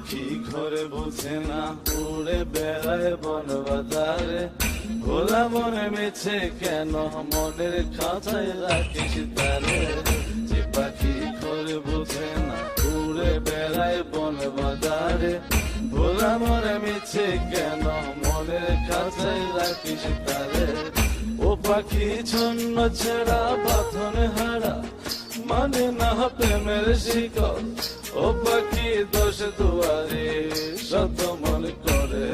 পাখি ঘরে বোঝে না, উড়ে বেড়ায় বন বাজারে। ভোলা মনে মিছে কেন, মনের খাঁচায় রাখিস তারে। যে পাখি ঘরে বোঝে না, উড়ে বেড়ায় বন বাজারে। ভোলা মনে মিছে কেন, মনের খাঁচায় রাখিস তারে। ও পাখি ছন্ন ছেড়া বাঁধন হারা, মানে না প্রেমের শিকল। ও পাখি দোষ দুয়ারে, শত মন করে